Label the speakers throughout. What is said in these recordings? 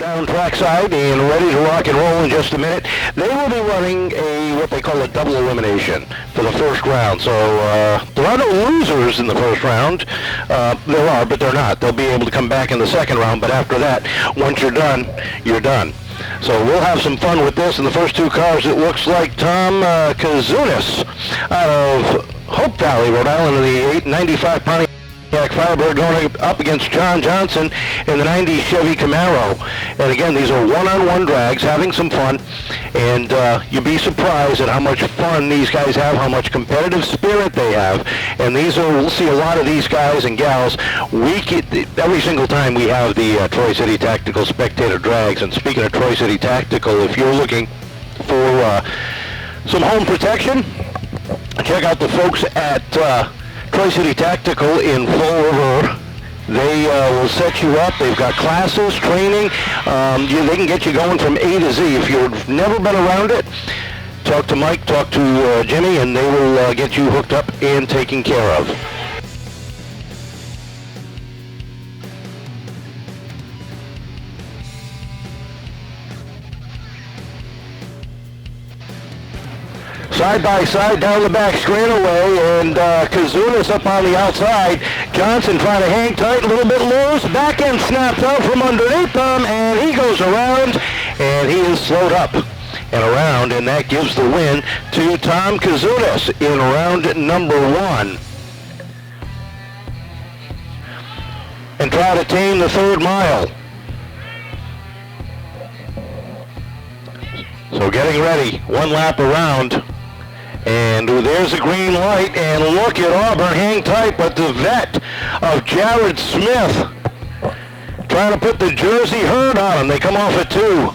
Speaker 1: down trackside and ready to rock and roll in just a minute. They will be running what they call a double elimination for the first round. So there are no losers in the first round. There are, but they're not. They'll be able to come back in the second round, but after that, once you're done, you're done. So we'll have some fun with this. In the first two cars, it looks like Tom Kazunis out of Hope Valley, Rhode Island, in the 895 Pontiac Firebird, going up against John Johnson in the 90 Chevy Camaro. And again, these are one-on-one drags, having some fun, and you'd be surprised at how much fun these guys have, how much competitive spirit they have. And we'll see a lot of these guys and gals every single time we have the Troy City Tactical Spectator Drags. And speaking of Troy City Tactical, if you're looking for some home protection, check out the folks at Troy City Tactical in Fall River. They will set you up. They've got classes, training. They can get you going from A to Z. If you've never been around it, talk to Mike, talk to Jimmy, and they will get you hooked up and taken care of. Side by side down the back straightaway, and Kazunis up on the outside. Johnson trying to hang tight, a little bit loose. Back end snaps out from underneath them, and he goes around, and he is slowed up and around, and that gives the win to Tom Kazunis in round number one. And try to tame the third mile. So getting ready, one lap around. And there's a green light, and look at Auburn, hang tight, but the vet of Jared Smith trying to put the Jersey herd on him. They come off at 2.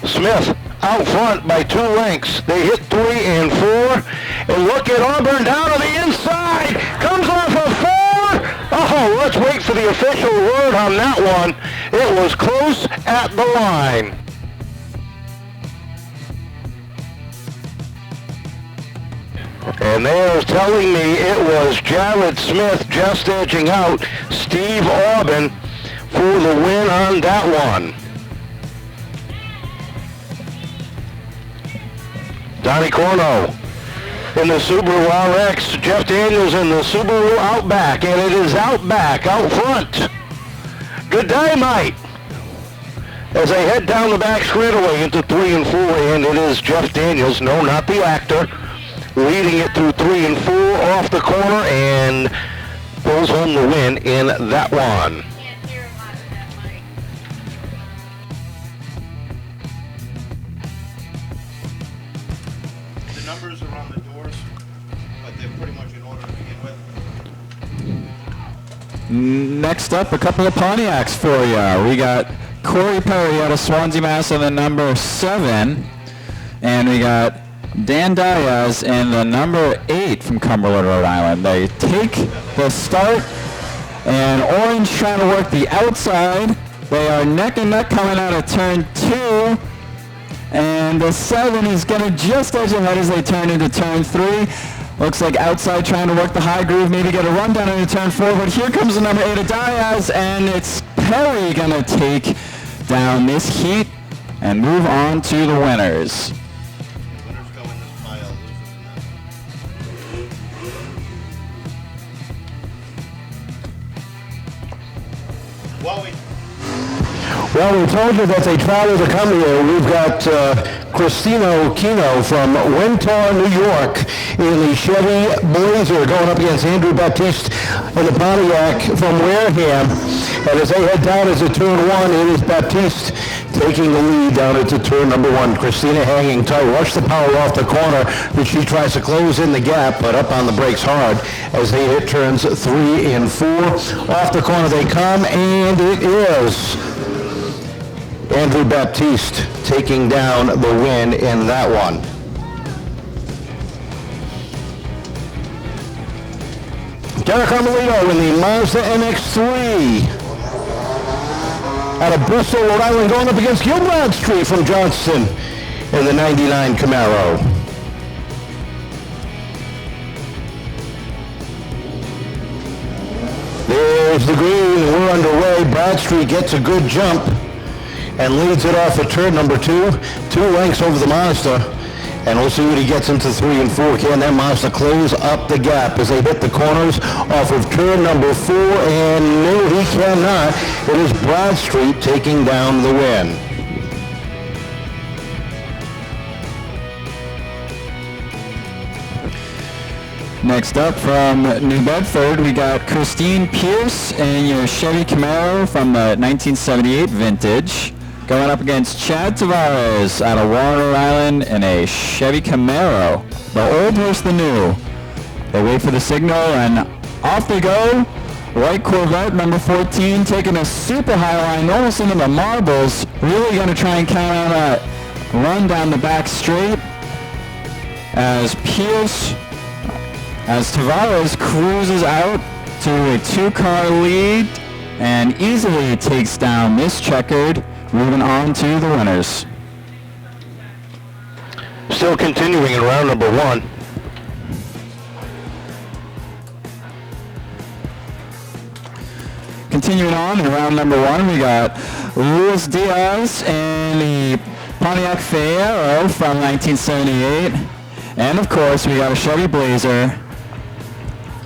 Speaker 1: Smith out front by 2 lengths. They hit 3 and 4, and look at Auburn down to the inside, comes off of 4. Oh, let's wait for the official word on that one. It was close at the line. And they're telling me it was Jared Smith just edging out Steve Auburn for the win on that one. Donnie Corno in the Subaru RX, Jeff Daniels in the Subaru Outback, and it is Outback out front. Good dynamite as they head down the back straightaway into 3 and 4, and it is Jeff Daniels, no, not the actor, leading it through 3 and 4 off the corner and pulls home the win in that one.
Speaker 2: The numbers are on the doors, but they're pretty much in order to begin with.
Speaker 3: Next up, a couple of Pontiacs for you. We got Corey Perry out of Swansea, Mass. in the number 7, and we got Dan Diaz in the number 8 from Cumberland, Rhode Island. They take the start, and Orange trying to work the outside. They are neck and neck coming out of turn 2, and the 7 is going to just edge ahead as they turn into turn 3. Looks like outside trying to work the high groove, maybe get a run down into turn 4, but here comes the number 8 of Diaz, and it's Perry going to take down this heat and move on to the winners.
Speaker 1: Well, we told you that they traveled to come here. We've got Christino Kino from Winter, New York in the Chevy Blazer going up against Andrew Baptiste in the Pontiac from Wareham. And as they head down into turn 1, it is Baptiste taking the lead down into turn number 1. Christina hanging tight. Watch the power off the corner, but she tries to close in the gap, but up on the brakes hard as they hit turns 3 and 4. Off the corner they come, and it is Andrew Baptiste taking down the win in that one. Derek Armelino in the Mazda MX-3 out of Bristol, Rhode Island, going up against Gil Bradstreet from Johnston in the 99 Camaro. There's the green. We're underway. Bradstreet gets a good jump and leads it off at turn number 2, 2 lengths over the Mazda. And we'll see what he gets into 3 and 4. Can that Mazda close up the gap as they hit the corners off of turn number 4? And no, he cannot. It is Bradstreet taking down the win.
Speaker 3: Next up from New Bedford, we got Christine Pierce in your Chevy Camaro from the 1978 vintage, going up against Chad Tavares out of Warren, Rhode Island in a Chevy Camaro. The old versus the new. They wait for the signal and off they go. White Corvette number 14 taking a super high line almost into the marbles. Really going to try and count on a run down the back straight as Tavares cruises out to a 2-car lead and easily takes down this checkered, moving on to the winners.
Speaker 1: Still continuing in round number 1.
Speaker 3: Continuing on in round number 1, we got Luis Diaz in the Pontiac Fiero from 1978. And of course, we got a Chevy Blazer.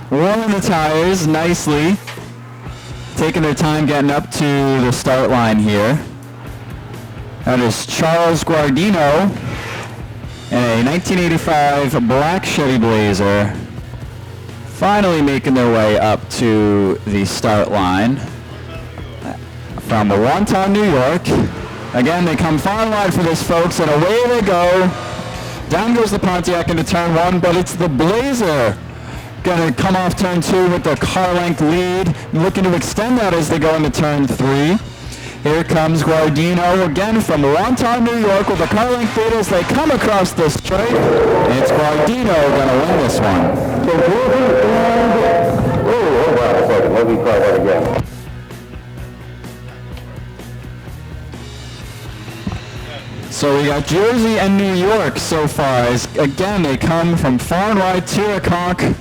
Speaker 3: Rolling the tires nicely, taking their time getting up to the start line here. That is Charles Guardino in a 1985 black Chevy Blazer, finally making their way up to the start line from Wonton, New York. Again, they come far and wide for this, folks, and away they go. Down goes the Pontiac into turn 1, but it's the Blazer going to come off turn 2 with the car length lead, looking to extend that as they go into turn 3. Here comes Guardino again from Wonton, New York with the car length lead as they come across the straight. And it's Guardino going to win this one.
Speaker 1: Let me try that again.
Speaker 3: So we got Jersey and New York so far, as again they come from far and wide to Seekonk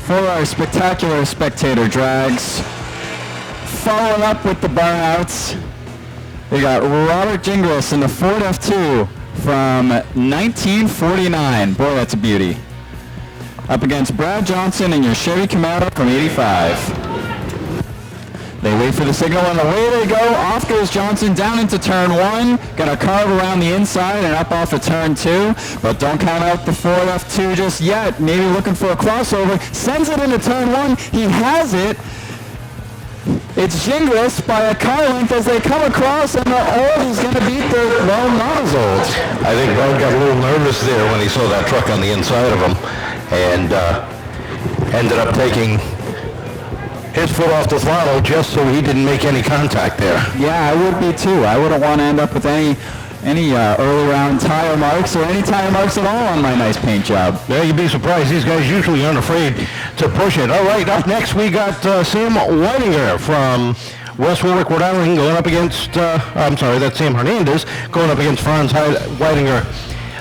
Speaker 3: for our spectacular Spectator Drags. Following up with the burnouts, we got Robert Gingras in the Ford F2 from 1949. Boy, that's a beauty. Up against Brad Johnson in your Chevy Camaro from 85. They wait for the signal and away they go. Off goes Johnson down into turn 1. Gonna carve around the inside and up off of turn 2. But don't count out the Ford F2 just yet. Maybe looking for a crossover. Sends it into turn 1. He has it. It's Gingras by a car length as they come across, and the old is gonna beat the, well, not as old.
Speaker 1: I think Bud got a little nervous there when he saw that truck on the inside of him and ended up taking his foot off the throttle just so he didn't make any contact there.
Speaker 3: Yeah, I would be too. I wouldn't want to end up with any early round tire marks or any tire marks at all on my nice paint job.
Speaker 1: Yeah, you'd be surprised. These guys usually aren't afraid to push it. All right, up next we got Sam Whitinger from West Warwick, Rhode Island, going up against, that's Sam Hernandez, going up against Franz Whitinger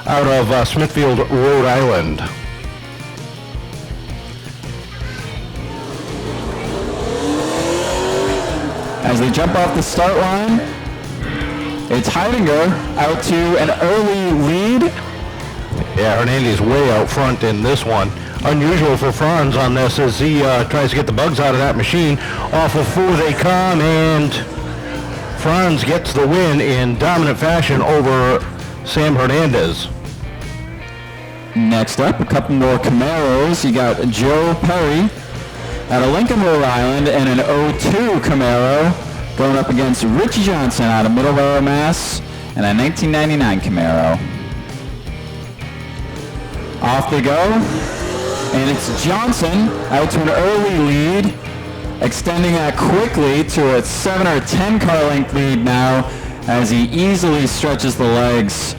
Speaker 1: out of Smithfield, Rhode Island.
Speaker 3: As they jump off the start line, it's Heidinger out to an early lead.
Speaker 1: Yeah, Hernandez way out front in this one. Unusual for Franz on this as he tries to get the bugs out of that machine. Off of 4 they come, and Franz gets the win in dominant fashion over Sam Hernandez.
Speaker 3: Next up, a couple more Camaros. You got Joe Perry out of Lincoln, Rhode Island, and an 02 Camaro going up against Richie Johnson out of Middleborough, Mass, and a 1999 Camaro. Off they go, and it's Johnson out to an early lead, extending that quickly to a 7 or 10 car length lead now as he easily stretches the legs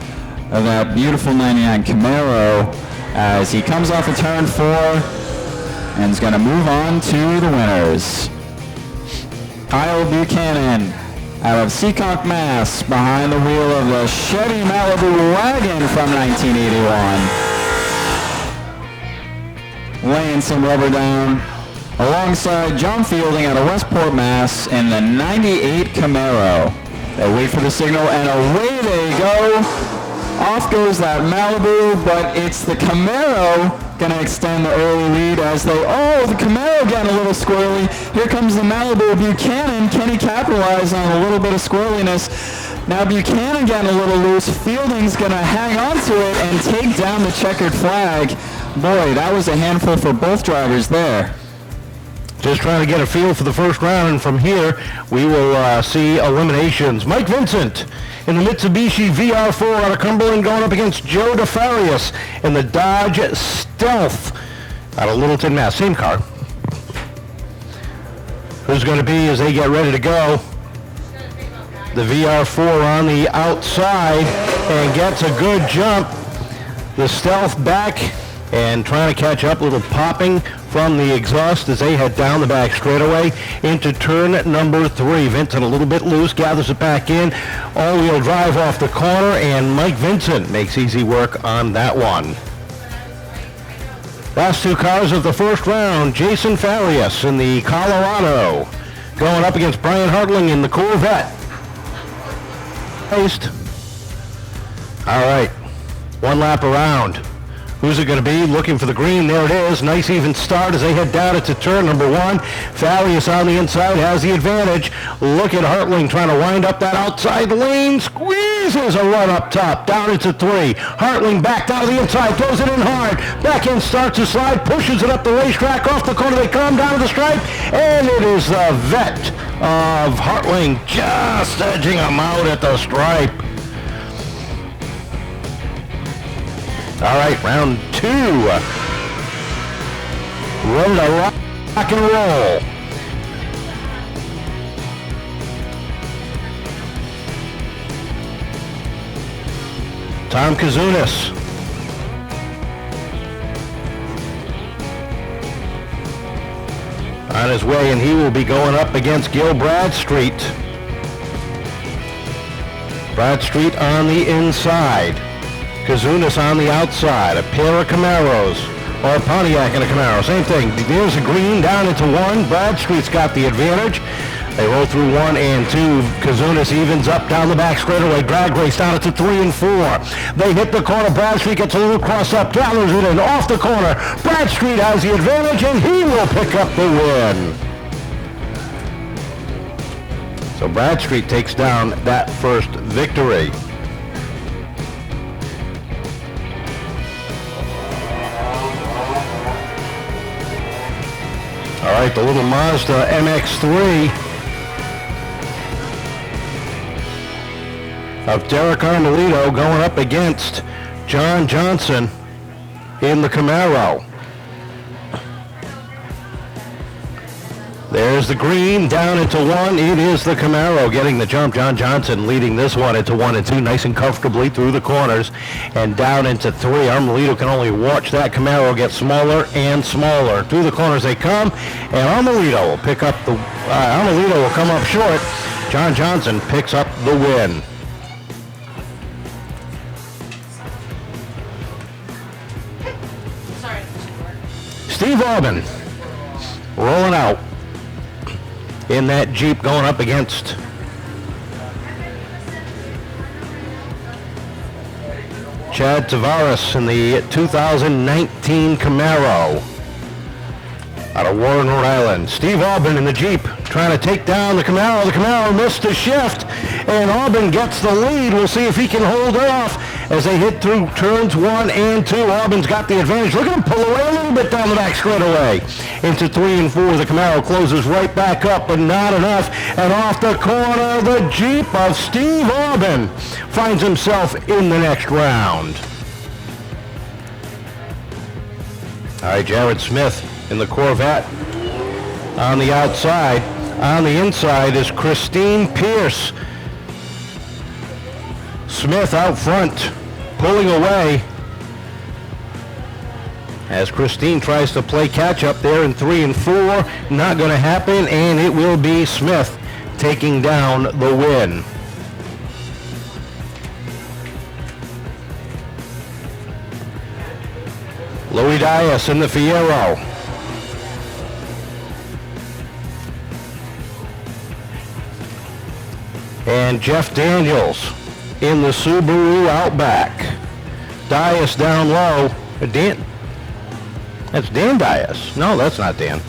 Speaker 3: of that beautiful 99 Camaro as he comes off of turn 4 and is going to move on to the winners. Kyle Buchanan out of Seekonk, Mass, behind the wheel of the Chevy Malibu wagon from 1981. Laying some rubber down alongside John Fielding out of Westport, Mass in the 98 Camaro. They wait for the signal, and away they go. Off goes that Malibu, but it's the Camaro going to extend the early lead as they, the Camaro getting a little squirrely. Here comes the Malibu. Buchanan, can he capitalize on a little bit of squirreliness? Now Buchanan getting a little loose. Fielding's going to hang on to it and take down the checkered flag. Boy, that was a handful for both drivers there.
Speaker 1: Just trying to get a feel for the first round, and from here we will see eliminations. Mike Vincent in the Mitsubishi VR4 out of Cumberland going up against Joe DeFarius in the Dodge Stealth out of Littleton, Mass. Same car. Who's going to be as they get ready to go? The VR4 on the outside and gets a good jump. The Stealth back and trying to catch up, a little popping from the exhaust as they head down the back straightaway into turn number 3. Vincent a little bit loose, gathers it back in, all-wheel drive off the corner, and Mike Vincent makes easy work on that one. Last two cars of the first round, Jason Farias in the Colorado going up against Brian Hartling in the Corvette. All right, one lap around. Who's it going to be? Looking for the green. There it is. Nice even start as they head down into turn number 1. Farias on the inside has the advantage. Look at Hartling trying to wind up that outside lane. Squeezes a run up top. Down into 3. Hartling back down to the inside. Throws it in hard. Back in, starts to slide. Pushes it up the racetrack. Off the corner. They come down to the stripe. And it is the vet of Hartling just edging him out at the stripe. All right, round 2. Ready to rock and roll. Tom Kazunas. On his way, and he will be going up against Gil Bradstreet. Bradstreet on the inside. Kazunas on the outside, a pair of Camaros, or a Pontiac and a Camaro, same thing. There's a green down into 1. Bradstreet's got the advantage. They roll through 1 and 2. Kazunas evens up down the back straightaway. Drag race down into 3 and 4. They hit the corner. Bradstreet gets a little cross up, gathers it in off the corner. Bradstreet has the advantage, and he will pick up the win. So Bradstreet takes down that first victory. All right, the little Mazda MX-3 of Derek Armelito going up against John Johnson in the Camaro. There's the green down into 1. It is the Camaro getting the jump. John Johnson leading this one into 1 and 2 nice and comfortably through the corners and down into 3. Armelito can only watch that Camaro get smaller and smaller. Through the corners they come, and Armelito will pick up the Armelito will come up short. John Johnson picks up the win.
Speaker 4: Sorry.
Speaker 1: Steve Aubin rolling out in that Jeep going up against Chad Tavares in the 2019 Camaro out of Warren, Rhode Island. Steve Aubin in the Jeep trying to take down the Camaro. The Camaro missed the shift, and Aubin gets the lead. We'll see if he can hold off as they hit through turns 1 and 2. Aubin's got the advantage. Look at him pull away a little bit down the back straightaway. Into 3 and 4, the Camaro closes right back up, but not enough. And off the corner, the Jeep of Steve Aubin finds himself in the next round. All right, Jared Smith in the Corvette on the outside. On the inside is Christine Pierce. Smith out front, pulling away as Christine tries to play catch up there in 3 and 4. Not going to happen, and it will be Smith taking down the win. Louis Dias in the Fiero. and Jeff Daniels in the Subaru Outback. Dias down low. Dan. That's Dan Dias. No, that's not Dan.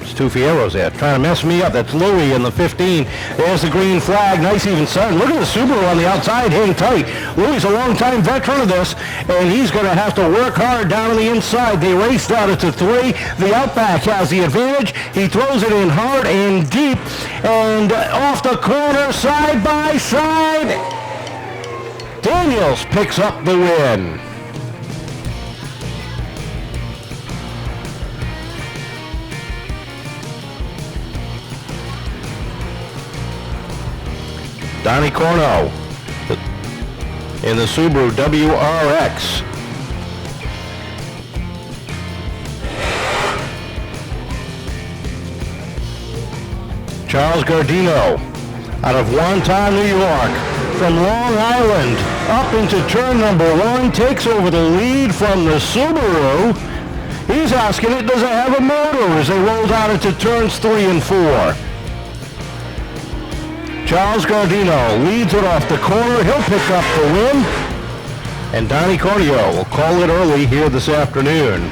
Speaker 1: It's two Fieros there. Trying to mess me up. That's Louie in the 15. There's the green flag. Nice even sun. Look at the Subaru on the outside. Hang tight. Louie's a long-time veteran of this, and he's going to have to work hard down on the inside. They raced out it to 3. The Outback has the advantage. He throws it in hard and deep, and off the corner, side by side. Daniels picks up the win. Donnie Corno in the Subaru WRX. Charles Gardino out of Wonton, New York, from Long Island up into turn number 1, takes over the lead from the Subaru. He's asking it, does it have a motor, as they roll down into turns 3 and 4. Charles Gardino leads it off the corner. He'll pick up the win. And Donnie Cordio will call it early here this afternoon.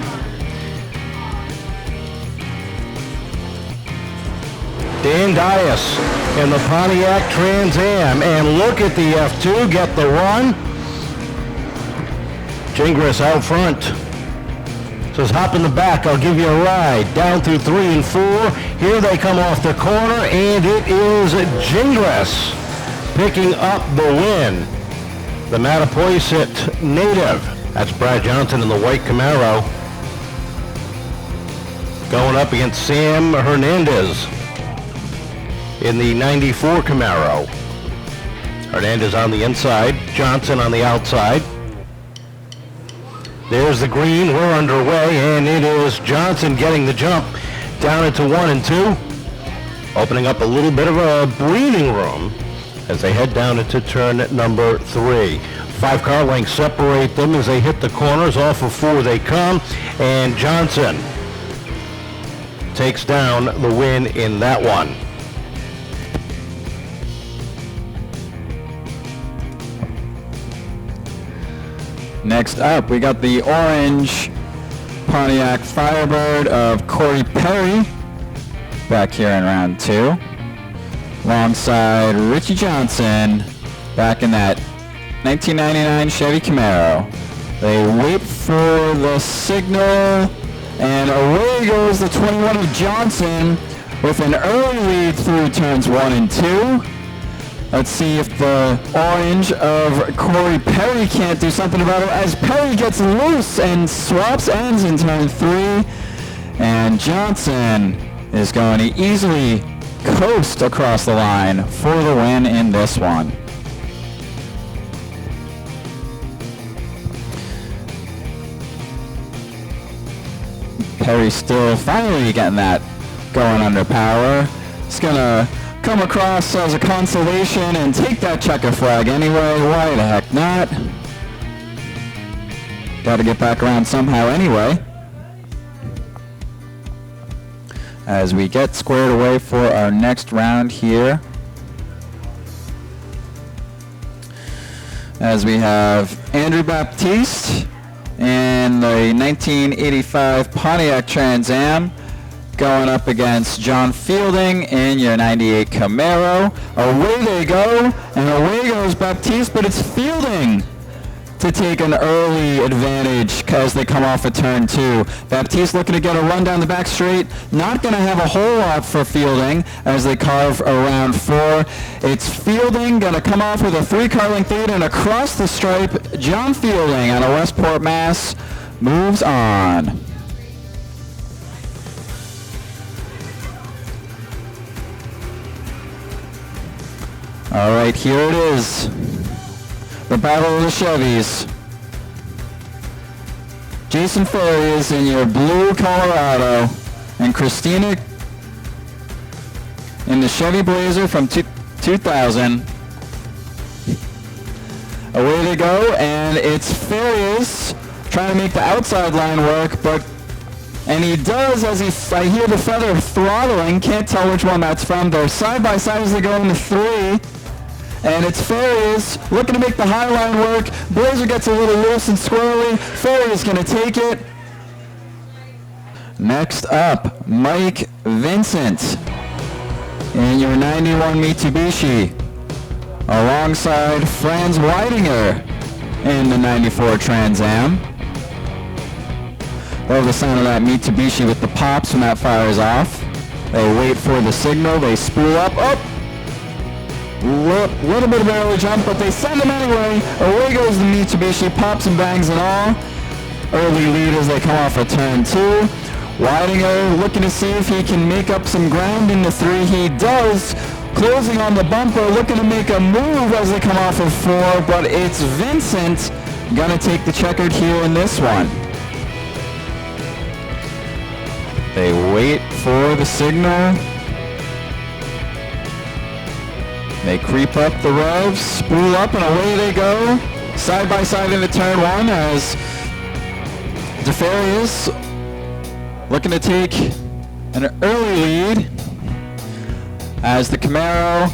Speaker 1: Dan Dias in the Pontiac Trans Am. And look at the F2, get the run. Gingras out front. Says, hop in the back, I'll give you a ride. Down through 3 and 4. Here they come off the corner, and it is Gingras picking up the win. The Mattapoisett native. That's Brad Johnson in the white Camaro. Going up against Sam Hernandez in the 94 Camaro. Hernandez on the inside, Johnson on the outside. There's the green, we're underway, and it is Johnson getting the jump down into 1 and 2, opening up a little bit of a breathing room as they head down into turn number 3. 5 car lengths separate them as they hit the corners. Off of 4 they come, and Johnson takes down the win in that one.
Speaker 3: Next up, we got the orange Pontiac Firebird of Corey Perry back here in round 2, alongside Richie Johnson back in that 1999 Chevy Camaro. They wait for the signal, and away goes the 21 of Johnson with an early lead through turns 1 and 2. Let's see if the orange of Corey Perry can't do something about it as Perry gets loose and swaps ends in turn 3. And Johnson is going to easily coast across the line for the win in this one. Perry still finally getting that going under power. It's going to come across as a consolation and take that checker flag anyway. Why the heck not? Got to get back around somehow anyway. As we get squared away for our next round here. As we have Andrew Baptiste in the 1985 Pontiac Trans Am going up against John Fielding in your 98 Camaro. Away they go, and away goes Baptiste, but it's Fielding to take an early advantage as they come off of turn 2. Baptiste looking to get a run down the back straight. Not going to have a whole lot for Fielding as they carve around 4. It's Fielding going to come off with a 3-car length lead, and across the stripe, John Fielding out of Westport, Mass. moves on. All right, here it is. The battle of the Chevys. Jason Ferry is in your blue Colorado, and Christina in the Chevy Blazer from 2000. Away they go, and it's Farias trying to make the outside line work, and he does as I hear the feather throttling. Can't tell which one that's from. They're side by side as they go into 3. And it's Farias looking to make the high line work. Blazer gets a little loose and squirrely. Farias going to take it. Next up, Mike Vincent in your 91 Mitsubishi, alongside Franz Weidinger in the 94 Trans Am. Love the sound of that Mitsubishi with the pops when that fires off. They wait for the signal, they spool up, little bit of an early jump, but they send them anyway. Away goes the Mitsubishi, pops and bangs and all. Early lead as they come off of turn 2. Weidinger looking to see if he can make up some ground in the 3. He does. Closing on the bumper, looking to make a move as they come off of 4, but it's Vincent gonna take the checkered here in this one. They wait for the signal. They creep up the revs, spool up, and away they go. Side by side into turn 1 as DeFarius looking to take an early lead as the Camaro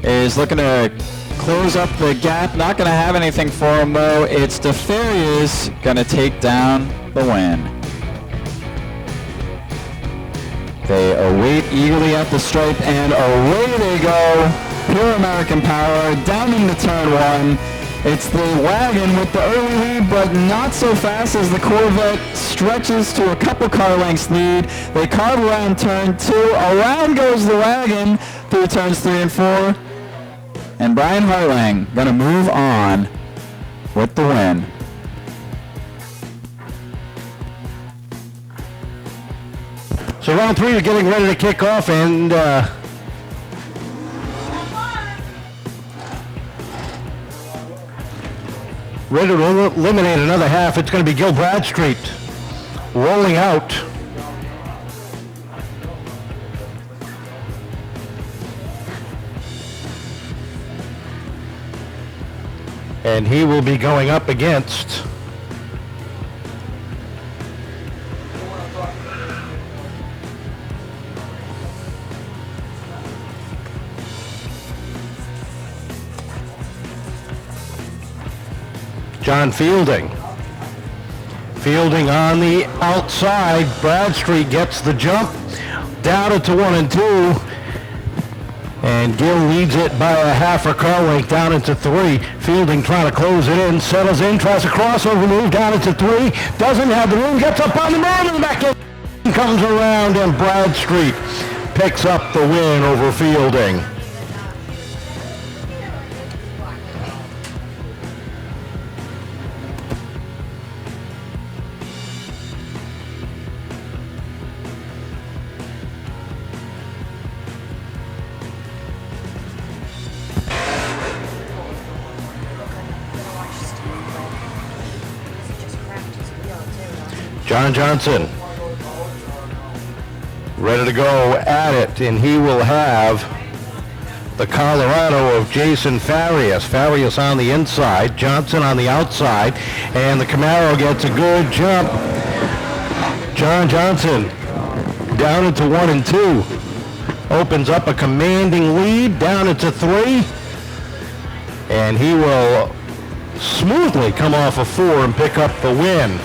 Speaker 3: is looking to close up the gap. Not going to have anything for him though. It's DeFarius going to take down the win. They await eagerly at the stripe, and away they go. Pure American power down into turn 1. It's the wagon with the early lead, but not so fast as the Corvette stretches to a couple car lengths lead. They carve around turn 2. Around goes the wagon through turns 3 and 4. And Brian Hartlang going to move on with the win.
Speaker 1: So round 3 is getting ready to kick off, and ready to eliminate another half. It's going to be Gil Bradstreet rolling out. And he will be going up against John Fielding. Fielding on the outside. Bradstreet gets the jump. Down it to 1 and 2. And Gil leads it by a half a car length down into 3. Fielding trying to close it in. Settles in. Tries a crossover move down into 3. Doesn't have the room. Gets up on the move in the back end. Comes around and Bradstreet picks up the win over Fielding. John Johnson ready to go at it, and he will have the Colorado of Jason Farias. Farias on the inside, Johnson on the outside, and the Camaro gets a good jump. John Johnson down into 1 and 2. Opens up a commanding lead down into 3. And he will smoothly come off a 4 and pick up the win.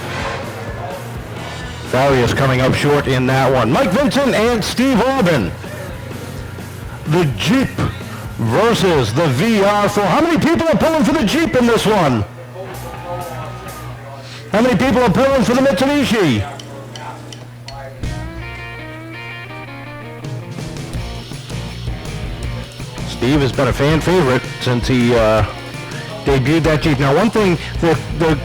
Speaker 1: Farias coming up short in that one. Mike Vincent and Steve Orban. The Jeep versus the VR4. How many people are pulling for the Jeep in this one? How many people are pulling for the Mitsubishi? Steve has been a fan favorite since he debuted that Jeep. Now, one thing, the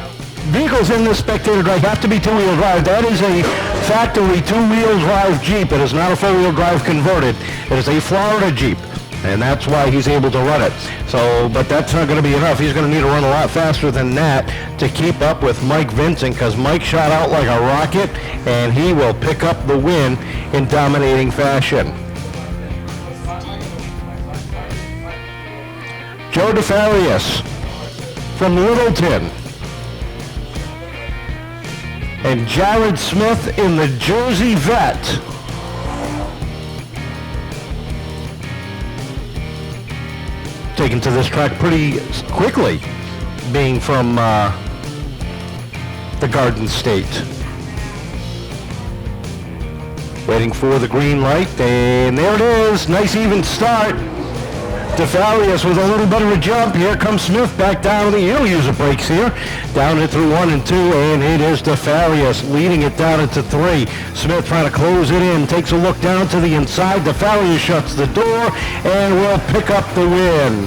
Speaker 1: vehicles in this Spectator Drag have to be two-wheel drive. That is a factory two-wheel drive Jeep. It is not a four-wheel drive converted. It is a Florida Jeep, and that's why he's able to run it. So, but that's not going to be enough. He's going to need to run a lot faster than that to keep up with Mike Vincent, because Mike shot out like a rocket, and he will pick up the win in dominating fashion. Joe DeFarias from Littleton. And Jared Smith in the Jersey Vet. taken to this track pretty quickly, being from the Garden State. Waiting for the green light, and there it is. Nice even start. DeFarius with a little bit of a jump. Here comes Smith back down. He'll use the brakes here. Down it through 1 and 2, and it is DeFarius leading it down into 3. Smith trying to close it in. Takes a look down to the inside. DeFarius shuts the door and will pick up the win.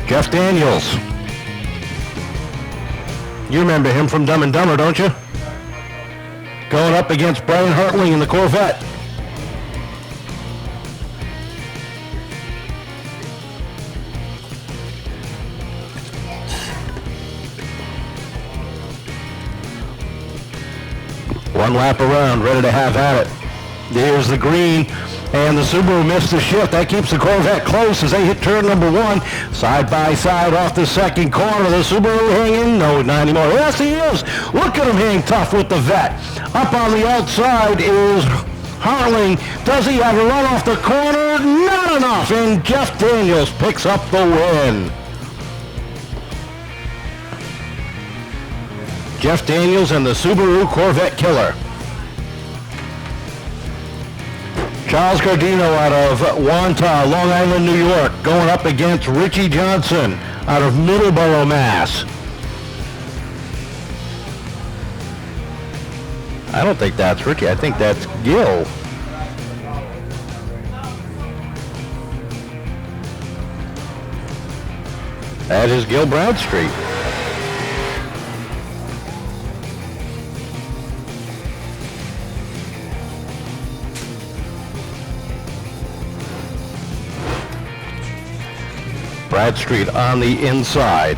Speaker 1: Jeff Daniels. You remember him from Dumb and Dumber, don't you? Going up against Brian Hartling in the Corvette. One lap around, ready to have at it. There's the green, and the Subaru missed the shift. That keeps the Corvette close as they hit turn number 1. Side by side off the second corner. The Subaru hanging. No, not anymore. Yes, he is. Look at him hang tough with the Vet. Up on the outside is Hartling. Does he have a run off the corner? Not enough. And Jeff Daniels picks up the win. Jeff Daniels and the Subaru Corvette Killer. Charles Gardino out of Wantagh, Long Island, New York, going up against Richie Johnson out of Middleborough, Mass. I don't think that's Richie. I think that's Gil. That is Gil Bradstreet. Bradstreet on the inside.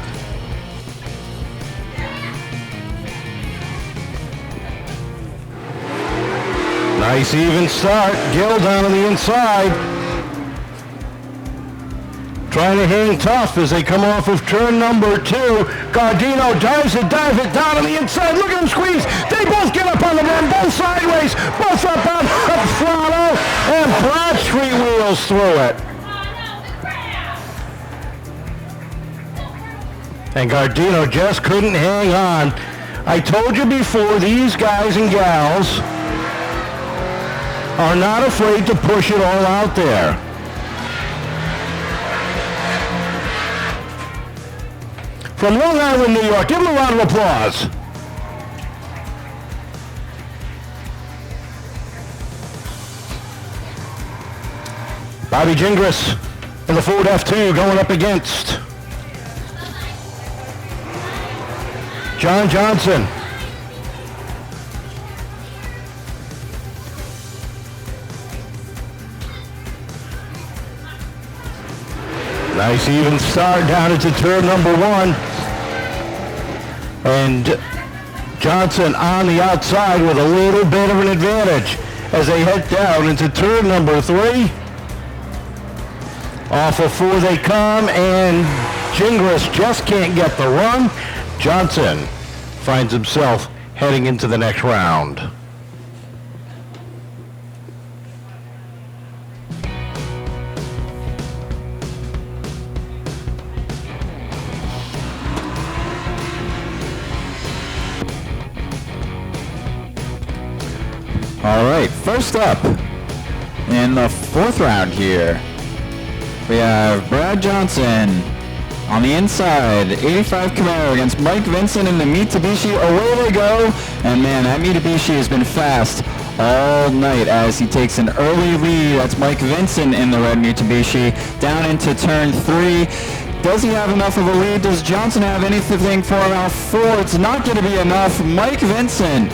Speaker 1: Nice even start. Gil down on the inside. Trying to hang tough as they come off of turn number 2. Gardino dives it down on the inside. Look at him squeeze. They both get up on the run, both sideways, both up on the throttle, and Bradstreet wheels through it. And Gardino just couldn't hang on. I told you before, these guys and gals are not afraid to push it all out there. From Long Island, New York, give them a round of applause. Bobby Gingras in the Ford F2 going up against John Johnson. Nice even start down into turn number 1. And Johnson on the outside with a little bit of an advantage as they head down into turn number 3. Off of 4 they come, and Gingras just can't get the run. Johnson finds himself heading into the next round.
Speaker 3: All right, first up in the 4th round here, we have Brad Johnson on the inside, 85 Camaro against Mike Vincent in the Mitsubishi. Away they go, and man, that Mitsubishi has been fast all night as he takes an early lead. That's Mike Vincent in the red Mitsubishi down into turn 3. Does he have enough of a lead? Does Johnson have anything for round 4? It's not going to be enough. Mike Vincent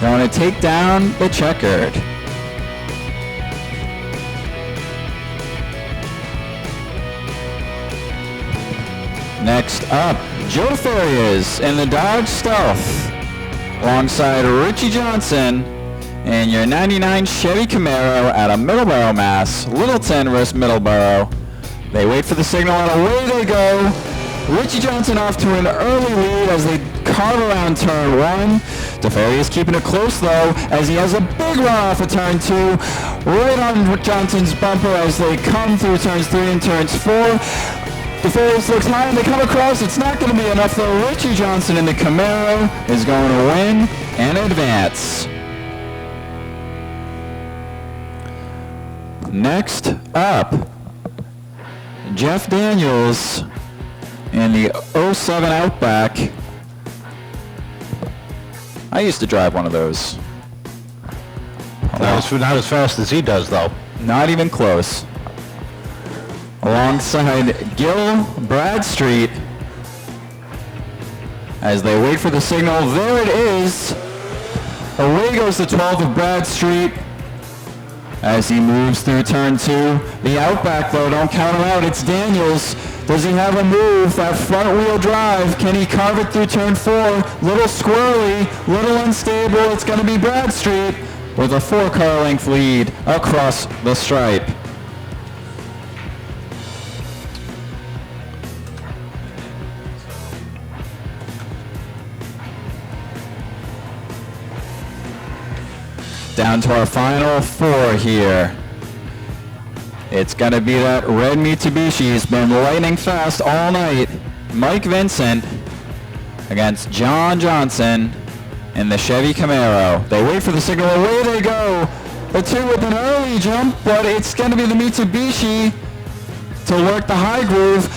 Speaker 3: going to take down the checkered. Next up, Joe Farias in the Dodge Stealth alongside Richie Johnson in your 99 Chevy Camaro out of Middleborough, Mass. Littleton versus Middleborough. They wait for the signal and away they go. Richie Johnson off to an early lead as they carve around turn 1. DeFerry is keeping it close though, as he has a big run off of turn 2, right on Johnson's bumper as they come through turns 3 and turns 4. DeFerry looks high and they come across. It's not going to be enough though. Richie Johnson in the Camaro is going to win and advance. Next up, Jeff Daniels in the 07 Outback. I used to drive one of those.
Speaker 1: Not as fast as he does, though.
Speaker 3: Not even close. Alongside Gil Bradstreet as they wait for the signal. There it is. Away goes the 12 of Bradstreet as he moves through turn 2. The Outback, though, don't count him out. It's Daniels. Does he have a move? That front wheel drive. Can he carve it through turn 4? Little squirrely, little unstable. It's going to be Bradstreet with a 4-car length lead across the stripe. Down to our final 4 here. It's going to be that red Mitsubishi. He's been lightning fast all night. Mike Vincent against John Johnson in the Chevy Camaro. They wait for the signal. Away they go. The 2 with an early jump, but it's going to be the Mitsubishi to work the high groove.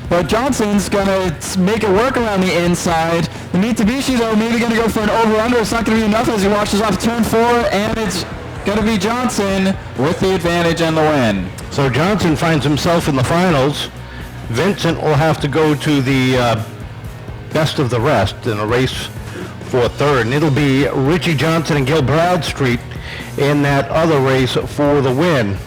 Speaker 3: But Johnson's going to make it work around the inside. The Mitsubishi, though, maybe going to go for an over-under. It's not going to be enough as he washes off turn 4, and it's going to be Johnson with the advantage and the win.
Speaker 1: So Johnson finds himself in the finals. Vincent will have to go to the best of the rest in a race for third. And it'll be Richie Johnson and Gil Bradstreet in that other race for the win.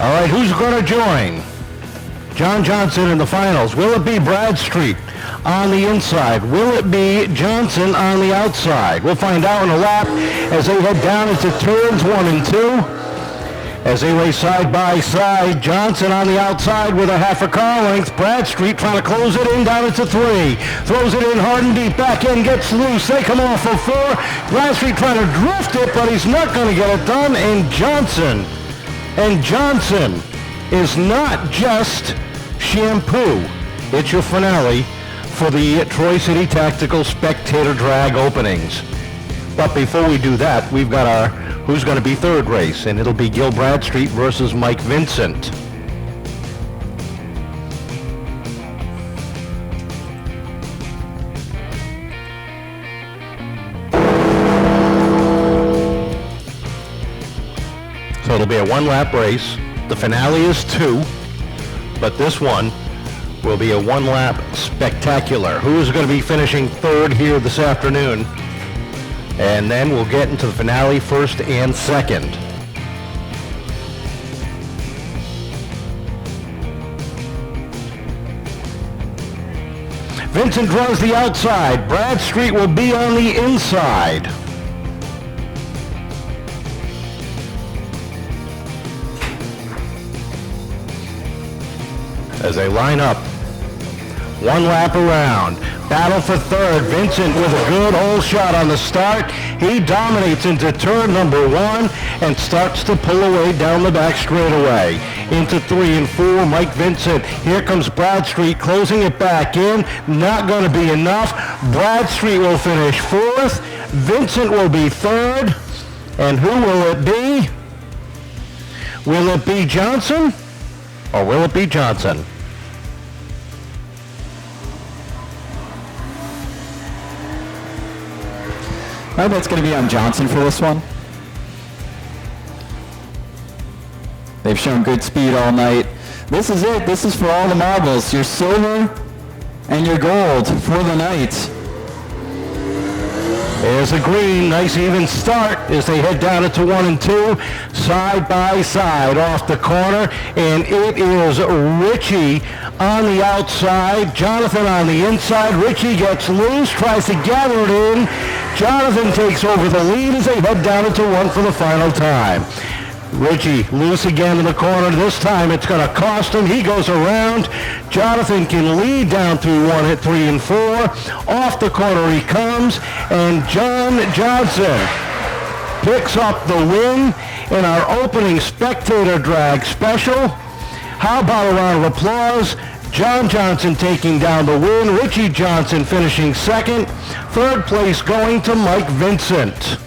Speaker 1: All right, who's going to join John Johnson in the finals? Will it be Bradstreet on the inside? Will it be Johnson on the outside? We'll find out in a lap as they head down into turns 1 and 2. As they race side by side, Johnson on the outside with a half a car length. Bradstreet trying to close it in down into 3. Throws it in hard and deep. Back in, gets loose. They come off for 4. Bradstreet trying to drift it, but he's not going to get it done. And Johnson is not just shampoo. It's your finale for the Troy City Tactical Spectator Drag openings. But before we do that, we've got our who's going to be third race, and it'll be Gil Bradstreet versus Mike Vincent. So it'll be a one-lap race. The finale is 2, but this one will be a one-lap spectacular. Who is going to be finishing third here this afternoon? And then we'll get into the finale first and second. Vincent draws the outside. Bradstreet will be on the inside. As they line up, one lap around. Battle for third. Vincent with a good hole shot on the start. He dominates into turn number 1 and starts to pull away down the back straightaway. Into 3 and 4, Mike Vincent. Here comes Bradstreet closing it back in. Not going to be enough. Bradstreet will finish 4th. Vincent will be 3rd. And who will it be? Will it be Johnson? Or will it be Johnson?
Speaker 3: I bet it's going to be on Johnson for this one. They've shown good speed all night. This is it. This is for all the marbles. Your silver and your gold for the night.
Speaker 1: There's a green, nice even start as they head down into 1 and 2, side by side off the corner, and it is Richie on the outside, Jonathan on the inside. Richie gets loose, tries to gather it in. Jonathan takes over the lead as they head down into 1 for the final time. Richie loose again in the corner. This time it's going to cost him. He goes around. Jonathan can lead down through 1 at 3 and 4. Off the corner he comes, and John Johnson picks up the win in our opening Spectator Drag special. How about a round of applause? John Johnson taking down the win. Richie Johnson finishing second. Third place going to Mike Vincent.